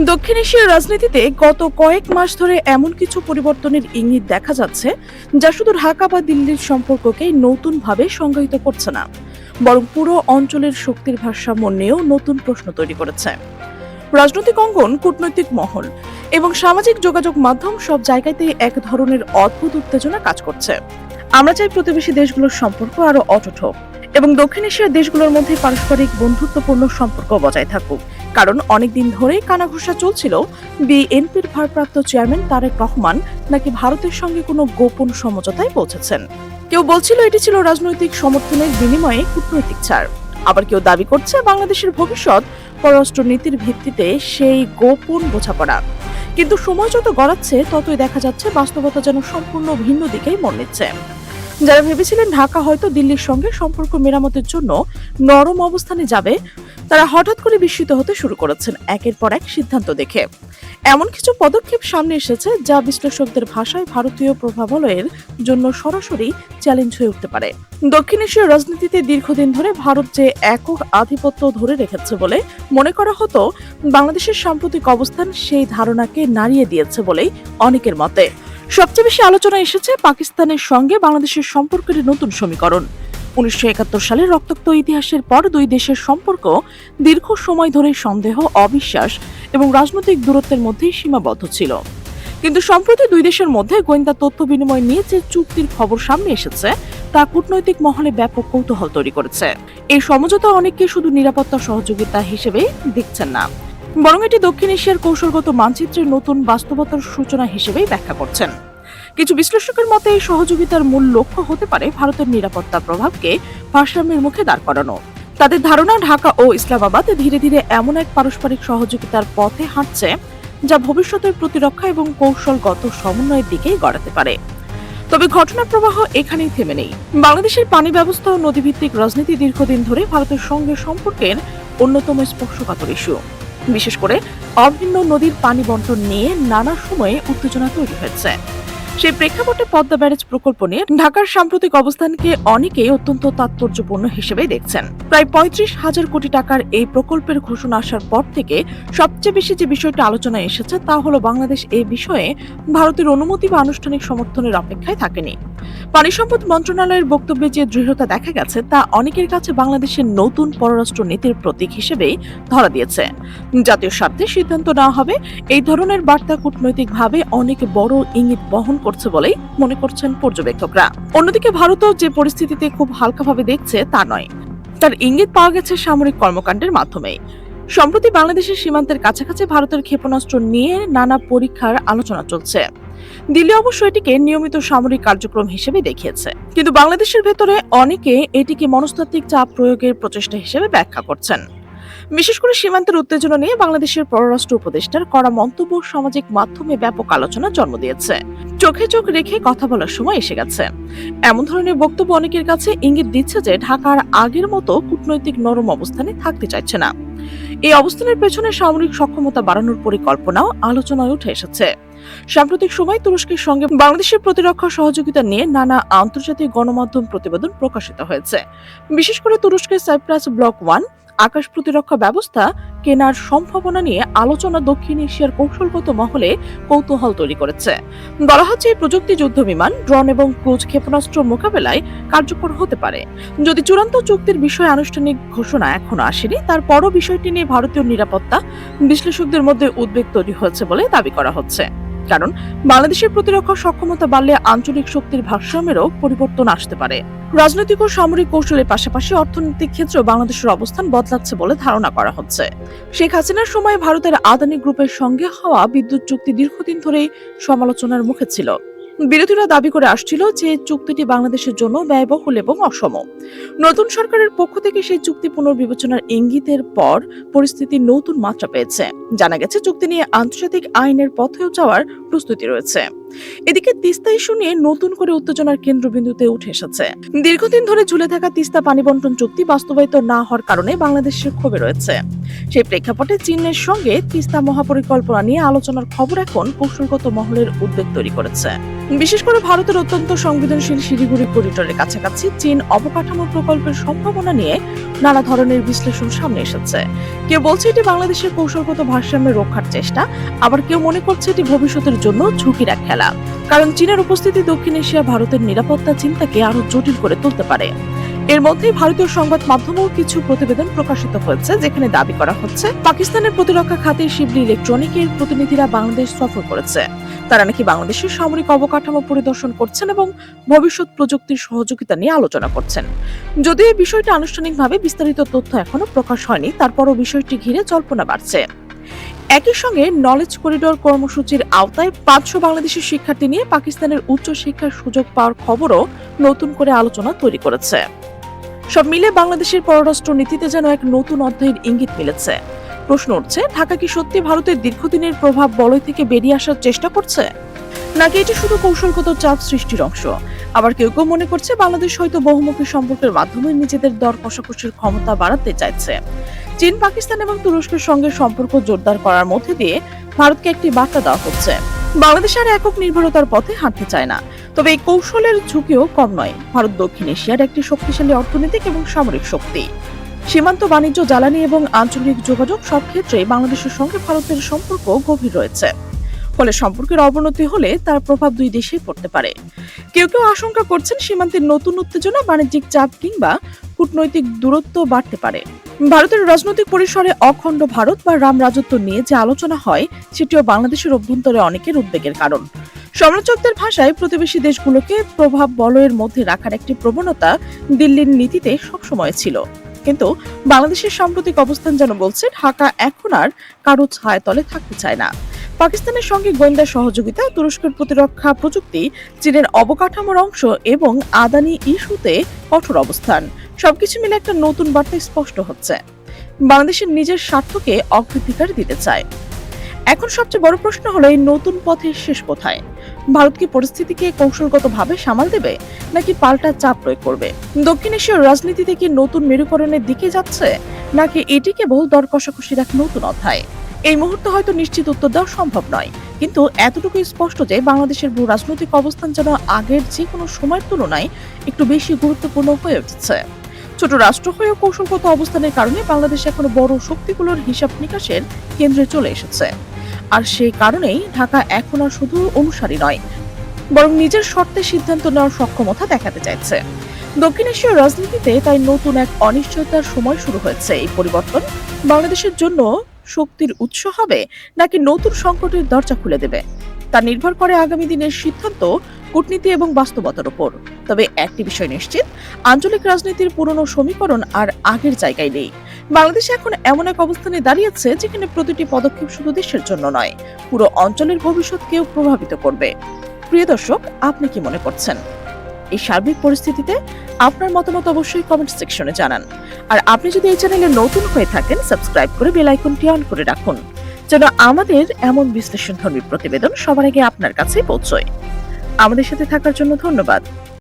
দক্ষিণ এশিয়ার রাজনীতিতে গত কয়েক মাস ধরে এমন কিছু পরিবর্তনের ইঙ্গিত দেখা যাচ্ছে যা শুধু ঢাকা বা দিল্লির সম্পর্ককে নতুনভাবে সংজ্ঞায়িত করছে না, বরং পুরো অঞ্চলের শক্তির ভারসাম্য নিয়েও নতুন প্রশ্ন তৈরি করেছে। রাজনৈতিক অঙ্গন, কূটনৈতিক মহল এবং সামাজিক যোগাযোগ মাধ্যম সব জায়গাতেই এক ধরনের অদ্ভুত উত্তেজনা কাজ করছে। আমরা চাই প্রতিবেশী দেশগুলোর সম্পর্ক আরো অটুট হোক এবং দক্ষিণ এশিয়ার দেশগুলোর মধ্যে পারস্পরিক বন্ধুত্বপূর্ণ সম্পর্ক বজায় থাকুক। কারণ অনেকদিন ধরেই কানাঘুষা চলছিল বিএনপির ভারপ্রাপ্ত চেয়ারম্যান তারেক রহমান নাকি ভারতের সঙ্গে কোনো গোপন সমঝোতায় পৌঁছেছেন। কেউ বলছিল এটি ছিল রাজনৈতিক সমর্থনের বিনিময়ে কূটনৈতিক ছাড়, আবার কেউ দাবি করছে বাংলাদেশের ভবিষ্যৎ পররাষ্ট্রনীতির ভিত্তিতে সেই গোপন বোঝাপড়া। কিন্তু সময় যত গড়াচ্ছে ততই দেখা যাচ্ছে বাস্তবতা যেন সম্পূর্ণ ভিন্ন দিকেই মোড় নিচ্ছে। যারা ভেবেছিলেন ঢাকা হয়তো দিল্লির সঙ্গে সম্পর্ক মেরামতের জন্য নরম অবস্থানে যাবে, তারা হঠাৎ করে বিস্মিত হতে শুরু করেছেন একের পর এক সিদ্ধান্ত দেখে। এমন কিছু পদক্ষেপ সামনে এসেছে যা বিশ্লেষকদের ভাষায় ভারতীয় প্রভাবলয়ের জন্য সরাসরি চ্যালেঞ্জ হয়ে উঠতে পারে। দক্ষিণ এশীয় রাজনীতিতে দীর্ঘদিন ধরে ভারত যে একক আধিপত্য ধরে রেখেছে বলে মনে করা হতো, বাংলাদেশের সাম্প্রতিক অবস্থান সেই ধারণাকে নাড়িয়ে দিয়েছে বলেই অনেকের মতে। সবচেয়ে বেশি আলোচনা এসেছে পাকিস্তানের সঙ্গে বাংলাদেশের সম্পর্কের নতুন সমীকরণ। 1971 সালের রক্তাক্ত ইতিহাসের পর দুই দেশের সম্পর্ক দীর্ঘ সময় ধরে সন্দেহ, অবিশ্বাস এবং রাজনৈতিক দূরত্বের মধ্যেই সীমাবদ্ধ ছিল। কিন্তু সম্প্রতি দুই দেশের মধ্যে গোয়েন্দা তথ্য বিনিময় নিয়ে যে চুক্তির খবর সামনে এসেছে তা কূটনৈতিক মহলে ব্যাপক কৌতূহল তৈরি করেছে। এই সমঝোতা অনেককে শুধু নিরাপত্তা সহযোগিতা হিসেবে দেখছেন না, বরং এটি দক্ষিণ এশিয়ার কৌশলগত মানচিত্রের নতুন বাস্তবতার সূচনা হিসেবেই ব্যাখ্যা করছেন। কিছু বিশ্লেষকের মতে এই সহযোগিতার মূল লক্ষ্য হতে পারে ভারতের নিরাপত্তা প্রভাবকে ভারসাম্যের মুখে দাঁড় করানো। তাদের ধারণা, ঢাকা ও ইসলামাবাদ ধীরে ধীরে এমন এক পারস্পরিক সহযোগিতার পথে হাঁটছে যা ভবিষ্যতের প্রতিরক্ষা এবং কৌশলগত সমন্বয়ের দিকেই গড়াতে পারে। তবে ঘটনার প্রবাহ এখানেই থেমে নেই। বাংলাদেশের পানি ব্যবস্থা ও নদীভিত্তিক রাজনীতি দীর্ঘদিন ধরে ভারতের সঙ্গে সম্পর্কের অন্যতম স্পর্শকাতর ইস্যু। বিশেষ করে অভিন্ন নদীর পানি বন্টন নিয়ে নানা সময়ে উত্তেজনা তৈরি হয়েছে। সেই প্রেক্ষাপটে পদ্মা ব্যারেজ প্রকল্প নিয়ে ঢাকার সাম্প্রতিক অবস্থানকে অনেকেই অত্যন্ত তাৎপর্যপূর্ণ হিসেবেই দেখছেন। প্রায় 35,000 কোটি টাকার এই প্রকল্পের ঘোষণা আসার পর থেকে সবচেয়ে বেশি যে বিষয়টা আলোচনায় এসেছে তা হলো বাংলাদেশ এই বিষয়ে ভারতের অনুমতি বা আনুষ্ঠানিক সমর্থনের অপেক্ষায় থাকেনি। পানি সম্পদ মন্ত্রণালয়ের বক্তব্যে যে দৃঢ়তা দেখা গেছে তা অনেকের কাছে বাংলাদেশের নতুন পররাষ্ট্র নীতির প্রতীক হিসেবেই ধরা দিয়েছে। জাতীয় স্বার্থে সিদ্ধান্ত নেওয়া হবে, এই ধরনের বার্তা কূটনৈতিকভাবে অনেক বড় ইঙ্গিত বহন করছে বলেই মনে করছেন পর্যবেক্ষকরা। অন্যদিকে ভারতও যে পরিস্থিতিতে খুব হালকাভাবে দেখছে তা নয়, তার ইঙ্গিত পাওয়া গেছে সামরিক কর্মকাণ্ডের মাধ্যমে। সম্প্রতি বাংলাদেশের সীমান্তের কাছাকাছি ভারতের ক্ষেপণাস্ত্র নিয়ে নানা পরীক্ষার আলোচনা চলছে। দিল্লি অবশ্য এটিকে নিয়মিত সামরিক কার্যক্রম হিসেবে দেখিয়েছে, কিন্তু বাংলাদেশের ভেতরে অনেকে এটিকে মনস্তাত্ত্বিক চাপ প্রয়োগের প্রচেষ্টা হিসেবে ব্যাখ্যা করছেন। বিশেষ করে সীমান্তের উত্তেজনা নিয়ে বাংলাদেশের পররাষ্ট্র উপদেষ্টার কড়া মন্তব্য সামাজিক মাধ্যমে ব্যাপক আলোচনা জন্ম দিয়েছে। চোখে চোখ রেখে কথা বলার সময় এসে গেছে। এমন ধরনের বক্তব্য অনেকের কাছে ইঙ্গিত দিচ্ছে যে ঢাকার আগের মতো কূটনৈতিক নরম অবস্থানে থাকতে চাইছে না। এই অবস্থানের পেছনে সামরিক সক্ষমতা বাড়ানোর পরিকল্পনাও আলোচনায় উঠে এসেছে। সাম্প্রতিক সময় তুরস্কের সঙ্গে বাংলাদেশের প্রতিরক্ষা সহযোগিতা নিয়ে নানা আন্তর্জাতিক গণমাধ্যম প্রতিবেদন প্রকাশিত হয়েছে। বিশেষ করে তুরস্কের সাইপ্রাস ব্লক 1 আকাশ প্রতিরক্ষা ব্যবস্থা কেনার সম্ভাবনা নিয়ে আলোচনা দক্ষিণ এশিয়ার কৌশলগত মহলে কৌতূহল তৈরি করেছে। বলা হচ্ছে এই প্রযুক্তি যুদ্ধ বিমান, ড্রোন এবং ক্রুজ ক্ষেপণাস্ত্র মোকাবেলায় কার্যকর হতে পারে। যদি চূড়ান্ত চুক্তির বিষয়ে আনুষ্ঠানিক ঘোষণা এখনো আসেনি, তারপরও বিষয়টি নিয়ে ভারতীয় নিরাপত্তা বিশ্লেষকদের মধ্যে উদ্বেগ তৈরি হয়েছে বলে দাবি করা হচ্ছে। কারণ বাংলাদেশের প্রতিরক্ষা সক্ষমতা বাড়লে আঞ্চলিক শক্তির ভারসাম্যেরও পরিবর্তন আসতে পারে। রাজনৈতিক ও সামরিক কৌশলের পাশাপাশি অর্থনৈতিক ক্ষেত্রে বাংলাদেশের অবস্থান বদলাচ্ছে বলে ধারণা করা হচ্ছে। শেখ হাসিনার সময় ভারতের আদানি গ্রুপের সঙ্গে হওয়া বিদ্যুৎ চুক্তি দীর্ঘদিন ধরেই সমালোচনার মুখে ছিল। বিরোধীরা দাবি করে আসছিল যে চুক্তিটি বাংলাদেশের জন্য ব্যয়বহুল এবং অসম। নতুন সরকারের পক্ষ থেকে সেই চুক্তি পুনর্বিবেচনার ইঙ্গিতের পর পরিস্থিতি নতুন মাত্রা পেয়েছে। জানা গেছে চুক্তি নিয়ে আন্তর্জাতিক আইনের পথেও যাওয়ার প্রস্তুতি রয়েছে। এদিকে তিস্তা ইস্যু নিয়ে নতুন করে উত্তেজনার কেন্দ্রবিন্দুতে উঠে এসেছে। দীর্ঘদিন ধরে ঝুলে থাকা তিস্তা পানি বন্টন চুক্তি বাস্তবায়িত না হওয়ার কারণে বাংলাদেশের ক্ষোভে রয়েছে। সেই প্রেক্ষাপটে চীনের সঙ্গে তিস্তা মহাপরিকল্পনা নিয়ে আলোচনার খবর এখন কৌশলগত মহলের উদ্বেগ তৈরি করেছে। বিশেষ করে ভারতের অত্যন্ত সংবেদনশীল শিলিগুড়ি করিডোরের কাছাকাছি চীন অবকাঠামো প্রকল্পের সম্ভাবনা নিয়ে নানা ধরনের বিশ্লেষণ সামনে এসেছে। কেউ বলছে এটি বাংলাদেশের কৌশলগত ভারসাম্য রক্ষার চেষ্টা, আবার কেউ মনে করছে এটি ভবিষ্যতের জন্য ঝুঁকির এক খেলা। কারণ চীনের উপস্থিতি দক্ষিণ এশিয়া ভারতের নিরাপত্তা চিন্তাকে আরো জটিল করে তুলতে পারে। এর মধ্যেই ভারতীয় সংবাদ মাধ্যমেও কিছু প্রতিবেদন প্রকাশিত হয়েছে, যেখানে দাবি করা হচ্ছে পাকিস্তানের প্রতিরক্ষা খাতে শিবলি ইলেকট্রনিকের প্রতিনিধিরা বাংলাদেশ সফর করেছে। তারা নাকি বাংলাদেশের সামরিক অবকাঠামো পরিদর্শন করছেন এবং ভবিষ্যৎ প্রযুক্তির সহযোগিতা নিয়ে আলোচনা করছেন। যদিও এই বিষয়টি আনুষ্ঠানিকভাবে বিস্তারিত তথ্য এখনো প্রকাশ হয়নি, তারপরও বিষয়টি ঘিরে জল্পনা বাড়ছে। একই সঙ্গে নলেজ করিডোর কর্মসূচির আওতায় 500 বাংলাদেশের শিক্ষার্থী নিয়ে পাকিস্তানের উচ্চ শিক্ষার সুযোগ পাওয়ার খবরও নতুন করে আলোচনা তৈরি করেছে। সব মিলে বাংলাদেশের পররাষ্ট্র নীতিতে যেন এক নতুন অধ্যায়ের ইঙ্গিত মিলেছে। প্রশ্ন উঠছে, ঢাকা কি সত্যি ভারতের দীর্ঘদিনের প্রভাব বলয় থেকে বেরিয়ে আসার চেষ্টা করছে, নাকি এটি শুধু কৌশলগত চাপ সৃষ্টির অংশ? আবার কেউ কেউ মনে করছে বাংলাদেশ হয়তো বহুমুখী সম্পর্কের মাধ্যমে নিজেদের দর কষাকষির ক্ষমতা বাড়াতে চাইছে। চীন, পাকিস্তান এবং তুরস্কের সঙ্গে সম্পর্ক জোরদার করার মধ্যে দিয়ে ভারতকে একটি বার্তা দেওয়া হচ্ছে, বাংলাদেশ আর একক নির্ভরতার পথে হাঁটতে চায় না। তবে এই কৌশলের ঝুঁকিও কম নয়। ভারত দক্ষিণ এশিয়ার একটি শক্তিশালী অর্থনৈতিক এবং সামরিক শক্তি। সীমান্ত, বাণিজ্য, জ্বালানি এবং আঞ্চলিক যোগাযোগ সব ক্ষেত্রে বাংলাদেশের সঙ্গে ভারতের সম্পর্ক গভীর রয়েছে। ফলে সম্পর্কের অবনতি হলে তার প্রভাব দুই দেশেই পড়তে পারে। কেউ কেউ আশঙ্কা করছেন সীমান্তের নতুন উত্তেজনা, বাণিজ্যিক চাপ কিংবা কূটনৈতিক দূরত্ব বাড়তে পারে। ভারতের রাজনৈতিক পরিসরে অখণ্ড ভারত বা রাম রাজত্ব নিয়ে যে আলোচনা হয়, সেটিও বাংলাদেশের অভ্যন্তরে অনেকের উদ্বেগের কারণ। সমালোচকদের ভাষায় প্রতিবেশী দেশগুলোকে প্রভাব বলয়ের মধ্যে রাখার একটি প্রবণতা দিল্লির নীতিতে সবসময় ছিল। কিন্তু বাংলাদেশের সাম্প্রতিক অবস্থান যেন বলছে ঢাকা এখন আর কারো ছায়াতলে থাকতে চায় না। পাকিস্তানের সঙ্গে গোয়েন্দা সহযোগিতা, তুরস্কের প্রতিরক্ষা প্রযুক্তি, চীনের অবকাঠামোর অংশ এবং আদানি ইস্যুতে কঠোর অবস্থান, সবকিছু মিলে একটা নতুন বার্তা স্পষ্ট হচ্ছে। বাংলাদেশের নিজের স্বার্থকে অগ্রাধিকার দিতে চায়। এখন সবচেয়ে বড় প্রশ্ন হলো, এই নতুন পথের শেষ কোথায়? ভারত কি পরিস্থিতিকে কৌশলগতভাবে সামাল দেবে, নাকি পাল্টা চাপ প্রয়োগ করবে? দক্ষিণ এশীয় রাজনীতিতে কি নতুন মেরুকরণের দিকে যাচ্ছে, নাকি এটি কেবল দর কষাকষির এক নতুন অধ্যায়? এই মুহূর্তে হয়তো নিশ্চিত উত্তর দেওয়া সম্ভব নয়, কিন্তু এতটুকু স্পষ্ট যে বাংলাদেশের ভূ রাজনৈতিক অবস্থান যেন আগের যে কোনো সময়ের তুলনায় একটু বেশি গুরুত্বপূর্ণ হয়ে উঠেছে। ছোট রাষ্ট্র হয়েও কৌশলগত অবস্থানের কারণে বাংলাদেশ এখন বড় শক্তিগুলোর হিসাব নিকাশের কেন্দ্রে চলে এসেছে। আর সেই কারণেই ঢাকা এখন আর শুধু অনুসারী নয়, বরং নিজের শর্তে সিদ্ধান্ত নেওয়ার সক্ষমতা দেখাতে চাইছে। দক্ষিণ এশীয় রাজনীতিতে তাই নতুন এক অনিশ্চয়তার সময় শুরু হয়েছে। এই পরিবর্তন বাংলাদেশের জন্য শক্তির উৎস হবে, নাকি নতুন সংকটের দরজা খুলে দেবে, তা নির্ভর করে আগামী দিনের সিদ্ধান্ত, কূটনীতি এবং বাস্তবতার উপর। তবে একটি বিষয় নিশ্চিত, আঞ্চলিক রাজনীতির পুরনো সমীকরণ আর আগের জায়গায় নেই। বাংলাদেশ এখন এমন এক অবস্থানে দাঁড়িয়েছে যেখানে প্রতিটি পদক্ষেপ শুধু দেশের জন্য নয়, পুরো অঞ্চলের ভবিষ্যৎকেও প্রভাবিত করবে। প্রিয় দর্শক, আপনি কি মনে করছেন? এই সার্বিক পরিস্থিতিতে আপনার মতামত অবশ্যই কমেন্ট সেকশনে জানান। আর আপনি যদি এই চ্যানেলে নতুন হয়ে থাকেন, সাবস্ক্রাইব করে বেল আইকনটি অন করে রাখুন, যেন আমাদের এমন বিশ্লেষণধর্মী প্রতিবেদন সবার আগে আপনার কাছে পৌঁছয়। আমাদের সাথে থাকার জন্য ধন্যবাদ।